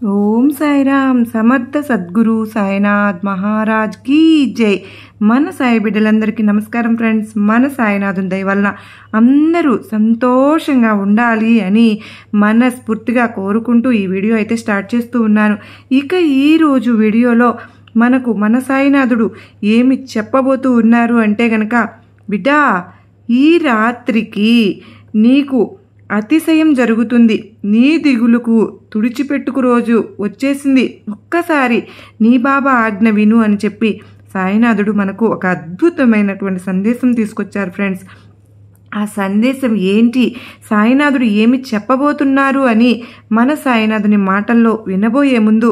ఓం సాయిరామ్. సమర్థ సద్గురు సాయినాథ్ మహారాజ్ కీ జై. మన సాయి బిడ్డలందరికీ నమస్కారం ఫ్రెండ్స్. మన సాయినాథుని దయ వలన అందరూ సంతోషంగా ఉండాలి అని మనస్ఫూర్తిగా కోరుకుంటూ ఈ వీడియో అయితే స్టార్ట్ చేస్తూ ఉన్నాను. ఇక ఈరోజు వీడియోలో మనకు మన సాయినాథుడు ఏమి చెప్పబోతూ ఉన్నారు అంటే గనక, బిడ్డా, ఈ రాత్రికి నీకు అతిశయం జరుగుతుంది. నీ దిగులుకు తుడిచిపెట్టుకు రోజు వచ్చేసింది. ఒక్కసారి నీ బాబా ఆజ్ఞ విను అని చెప్పి సాయినాథుడు మనకు ఒక అద్భుతమైనటువంటి సందేశం తీసుకొచ్చారు ఫ్రెండ్స్. ఆ సందేశం ఏంటి, సాయినాథుడు ఏమి చెప్పబోతున్నారు అని మన సాయినాథుని మాటల్లో వినబోయే ముందు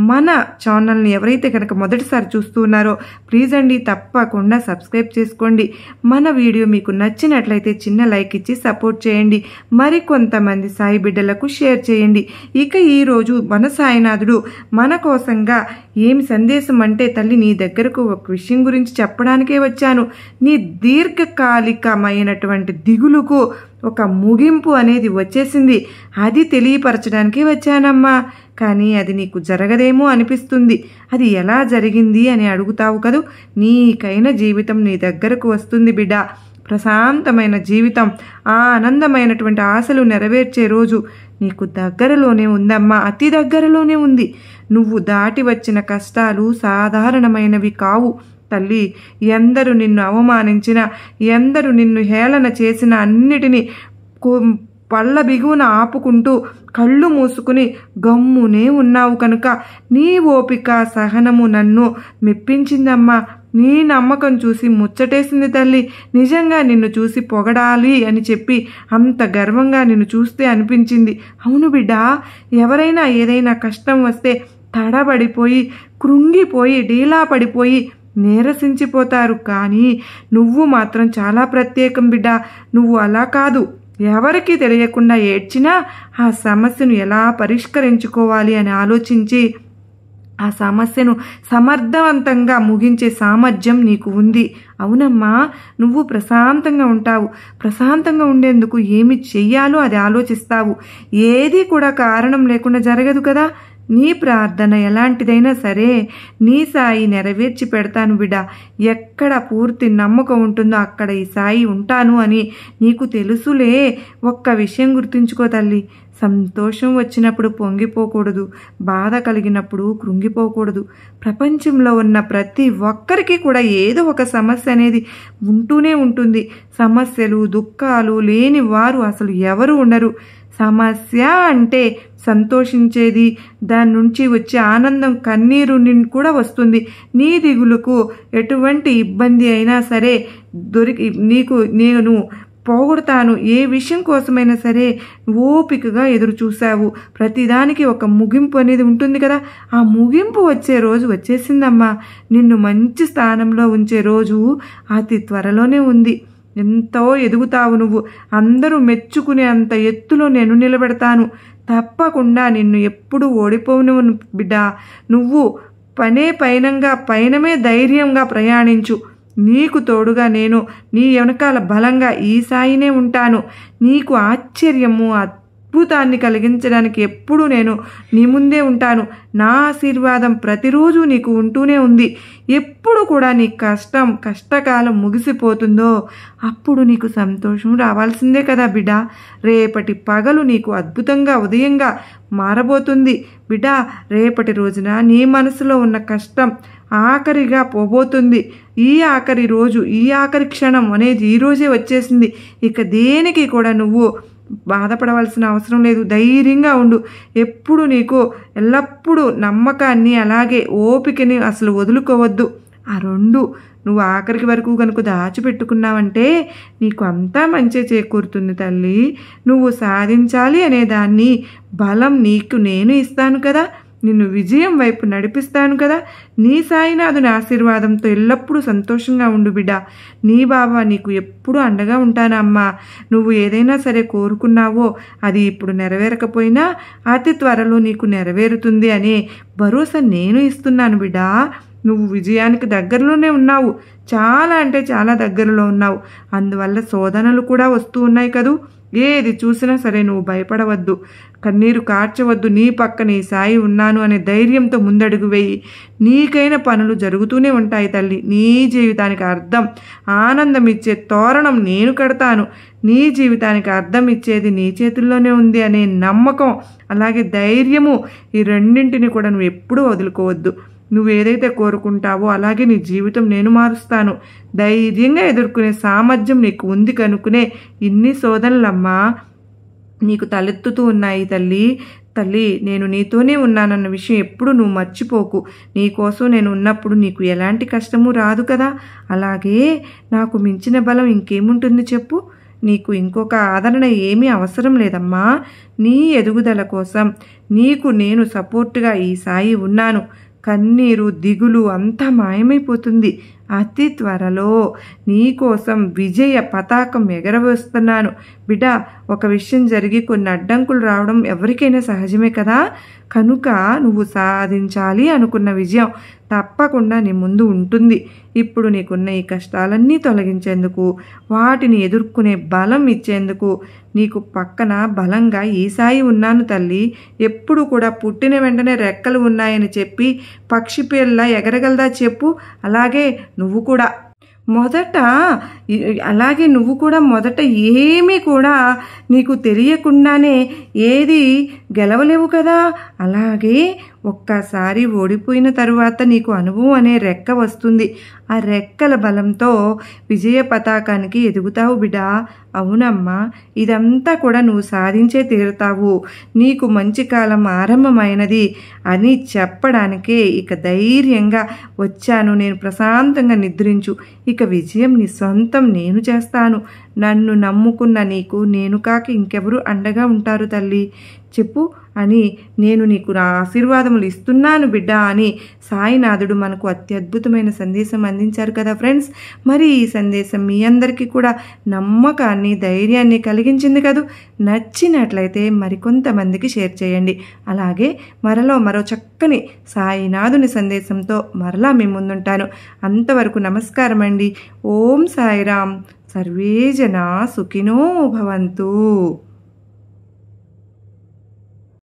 మన ఛానల్ని ఎవరైతే కనుక మొదటిసారి చూస్తూ ఉన్నారో ప్లీజ్ అండి తప్పకుండా సబ్స్క్రైబ్ చేసుకోండి. మన వీడియో మీకు నచ్చినట్లయితే చిన్న లైక్ ఇచ్చి సపోర్ట్ చేయండి. మరికొంతమంది సాయి బిడ్డలకు షేర్ చేయండి. ఇక ఈరోజు మన సాయినాథుడు మన కోసంగా ఏమి సందేశం అంటే, తల్లి నీ దగ్గరకు ఒక విషయం గురించి చెప్పడానికే వచ్చాను. నీ దీర్ఘకాలికమైనటువంటి దిగులుకు ఒక ముగింపు అనేది వచ్చేసింది. అది తెలియపరచడానికి వచ్చానమ్మా. కానీ అది నీకు జరగదేమో అనిపిస్తుంది. అది ఎలా జరిగింది అని అడుగుతావు కదూ. నీకైన జీవితం నీ దగ్గరకు వస్తుంది బిడ్డ. ప్రశాంతమైన జీవితం, ఆనందమైనటువంటి ఆశలు నెరవేర్చే రోజు నీకు దగ్గరలోనే ఉందమ్మా. అతి దగ్గరలోనే ఉంది. నువ్వు దాటి వచ్చిన కష్టాలు సాధారణమైనవి కావు తల్లి. ఎందరు నిన్ను అవమానించినా, ఎందరు నిన్ను హేళన చేసిన అన్నిటినీ పళ్ళ బిగువున ఆపుకుంటూ కళ్ళు మూసుకుని గమ్మునే ఉన్నావు కనుక నీ ఓపిక సహనము నన్ను మెప్పించిందమ్మా. నీ నమ్మకం చూసి ముచ్చటేసింది తల్లి. నిజంగా నిన్ను చూసి పొగడాలి అని చెప్పి అంత గర్వంగా నిన్ను చూస్తే అనిపించింది. అవును బిడ్డ, ఎవరైనా ఏదైనా కష్టం వస్తే తడబడిపోయి, కృంగిపోయి, డీలా పడిపోయి నీరసించిపోతారు. కానీ నువ్వు మాత్రం చాలా ప్రత్యేకం బిడ్డ. నువ్వు అలా కాదు. ఎవరికి తెలియకుండా ఏడ్చినా ఆ సమస్యను ఎలా పరిష్కరించుకోవాలి అని ఆలోచించి ఆ సమస్యను సమర్థవంతంగా ముగించే సామర్థ్యం నీకు ఉంది. అవునమ్మా, నువ్వు ప్రశాంతంగా ఉంటావు. ప్రశాంతంగా ఉండేందుకు ఏమి చెయ్యాలో అది ఆలోచిస్తావు. ఏది కూడా కారణం లేకుండా జరగదు కదా. నీ ప్రార్థన ఎలాంటిదైనా సరే నీ సాయి నెరవేర్చి పెడతాను బిడ్డ. ఎక్కడ పూర్తి నమ్మకం ఉంటుందో అక్కడ ఈ సాయి ఉంటాను అని నీకు తెలుసులే. ఒక్క విషయం గుర్తుంచుకో తల్లి, సంతోషం వచ్చినప్పుడు పొంగిపోకూడదు, బాధ కలిగినప్పుడు కృంగిపోకూడదు. ప్రపంచంలో ఉన్న ప్రతి ఒక్కరికి కూడా ఏదో ఒక సమస్య అనేది ఉంటూనే ఉంటుంది. సమస్యలు, దుఃఖాలు లేని వారు అసలు ఎవరు ఉండరు. సమస్య అంటే సంతోషించేది, దాని నుంచి వచ్చే ఆనందం కన్నీరు కూడా వస్తుంది. నీ దిగులుకు ఎటువంటి ఇబ్బంది అయినా సరే నేను పోగొడతాను. ఏ విషయం కోసమైనా సరే ఓపికగా ఎదురు చూసావు. ప్రతిదానికి ఒక ముగింపు అనేది ఉంటుంది కదా. ఆ ముగింపు వచ్చే రోజు వచ్చేసిందమ్మా. నిన్ను మంచి స్థానంలో ఉంచే రోజు అతి త్వరలోనే ఉంది. ఎంతో ఎదుగుతావు నువ్వు. అందరూ మెచ్చుకునే అంత ఎత్తులో నేను నిలబెడతాను. తప్పకుండా నిన్ను ఎప్పుడు ఓడిపోను బిడ్డ. నువ్వు పైనమే ధైర్యంగా ప్రయాణించు. నీకు తోడుగా నేను నీ వెనకాల బలంగా ఈ సాయినే ఉంటాను. నీకు ఆశ్చర్యము, అద్భుతాన్ని కలిగించడానికి ఎప్పుడు నేను నీ ముందే ఉంటాను. నా ఆశీర్వాదం ప్రతిరోజు నీకు ఉంటూనే ఉంది. ఎప్పుడు కూడా నీ కష్టకాలం ముగిసిపోతుందో అప్పుడు నీకు సంతోషం రావాల్సిందే కదా బిడ్డ. రేపటి పగలు నీకు అద్భుతంగా ఉదయంగా మారబోతుంది బిడ్డ. రేపటి రోజున నీ మనసులో ఉన్న కష్టం ఆఖరిగా పోబోతుంది. ఈ ఆఖరి రోజు, ఈ ఆఖరి క్షణం అనేది ఈరోజే వచ్చేసింది. ఇక దేనికి కూడా నువ్వు బాధపడవలసిన అవసరం లేదు. ధైర్యంగా ఉండు. ఎప్పుడు నీకు ఎల్లప్పుడూ నమ్మకాన్ని అలాగే ఓపికని అసలు వదులుకోవద్దు. ఆ రెండు నువ్వు ఆఖరికి వరకు కనుక దాచిపెట్టుకున్నావంటే నీకు అంతా మంచి చేకూరుతుంది తల్లి. నువ్వు సాధించాలి అనే దాన్ని బలం నీకు నేను ఇస్తాను కదా. నిన్ను విజయం వైపు నడిపిస్తాను కదా. నీ సాయినాథుని ఆశీర్వాదంతో ఎల్లప్పుడూ సంతోషంగా ఉండు బిడ్డ. నీ బాబా నీకు ఎప్పుడూ అండగా ఉంటానమ్మా. నువ్వు ఏదైనా సరే కోరుకున్నావో అది ఇప్పుడు నెరవేరకపోయినా అతి త్వరలో నీకు నెరవేరుతుంది అనే భరోసా నేను ఇస్తున్నాను బిడ్డ. నువ్వు విజయానికి దగ్గరలోనే ఉన్నావు. చాలా అంటే చాలా దగ్గరలో ఉన్నావు. అందువల్ల శోధనలు కూడా వస్తూ ఉన్నాయి కదూ. ఏది చూసినా సరే నువ్వు భయపడవద్దు, కన్నీరు కార్చవద్దు. నీ పక్క నీ సాయి ఉన్నాను అనే ధైర్యంతో ముందడుగు వేయి. నీకైన పనులు జరుగుతూనే ఉంటాయి తల్లి. నీ జీవితానికి అర్థం, ఆనందం ఇచ్చే తోరణం నేను కడతాను. నీ జీవితానికి అర్థం ఇచ్చేది నీ చేతుల్లోనే ఉంది అనే నమ్మకం, అలాగే ధైర్యము, ఈ రెండింటిని కూడా నువ్వు ఎప్పుడూ వదులుకోవద్దు. నువ్వు ఏదైతే కోరుకుంటావో అలాగే నీ జీవితం నేను మారుస్తాను. ధైర్యంగా ఎదుర్కొనే సామర్థ్యం నీకు ఉంది కనుక్కునే ఇన్ని శోధనలమ్మా నీకు తలెత్తుతూ ఉన్నాయి తల్లి. నేను నీతోనే ఉన్నానన్న విషయం ఎప్పుడు నువ్వు మర్చిపోకు. నీకోసం నేను ఉన్నప్పుడు నీకు ఎలాంటి కష్టము రాదు కదా. అలాగే నాకు మించిన బలం ఇంకేముంటుంది చెప్పు. నీకు ఇంకొక ఆదరణ ఏమీ అవసరం లేదమ్మా. నీ ఎదుగుదల కోసం నీకు నేను సపోర్టుగా ఈ సాయి ఉన్నాను. కన్నీరు, దిగులు అంతా మాయమైపోతుంది. అతి త్వరలో నీకోసం విజయ పతాకం ఎగరవేస్తున్నాను. బిడ్డ, ఒక విషయం జరిగి కొన్ని అడ్డంకులు రావడం ఎవరికైనా సహజమే కదా. కనుక నువ్వు సాధించాలి అనుకున్న విజయం తప్పకుండా నీ ముందు ఉంటుంది. ఇప్పుడు నీకున్న ఈ కష్టాలన్నీ తొలగించేందుకు, వాటిని ఎదుర్కొనే బలం ఇచ్చేందుకు నీకు పక్కన బలంగా ఈ సాయి ఉన్నాను తల్లి. ఎప్పుడు కూడా పుట్టిన వెంటనే రెక్కలు ఉన్నాయని చెప్పి పక్షి పిల్ల ఎగరగలదా చెప్పు. అలాగే నువ్వు కూడా మొదట ఏమీ కూడా నీకు తెలియకుండానే ఏది గెలవలేవు కదా. అలాగే ఒక్కసారి ఓడిపోయిన తరువాత నీకు అనుభవం అనే రెక్క వస్తుంది. ఆ రెక్కల బలంతో విజయ పతాకానికి ఎదుగుతావు బిడ్డ. అవునమ్మా, ఇదంతా కూడా నువ్వు సాధించే తీరుతావు. నీకు మంచి కాలం ఆరంభమైనది అని చెప్పడానికే ఇక ధైర్యంగా వచ్చాను. నేను ప్రశాంతంగా నిద్రించు. ఇక విజయం నీ సొంతం నేను చేస్తాను. నన్ను నమ్ముకున్న నీకు నేను కాక ఇంకెవరు అండగా ఉంటారు తల్లి చెప్పు అని నేను నీకు నా ఆశీర్వాదములు ఇస్తున్నాను బిడ్డ అని సాయినాథుడు మనకు అత్యద్భుతమైన సందేశం అందించారు కదా ఫ్రెండ్స్. మరి ఈ సందేశం మీ అందరికీ కూడా నమ్మకాన్ని, ధైర్యాన్ని కలిగించింది కదూ. నచ్చినట్లయితే మరికొంతమందికి షేర్ చేయండి. అలాగే మరో చక్కని సాయినాథుని సందేశంతో మరలా మీ ముందుంటాను. అంతవరకు నమస్కారం అండి. ఓం సాయిరామ్. సర్వే జనా సుఖినో భవంతు.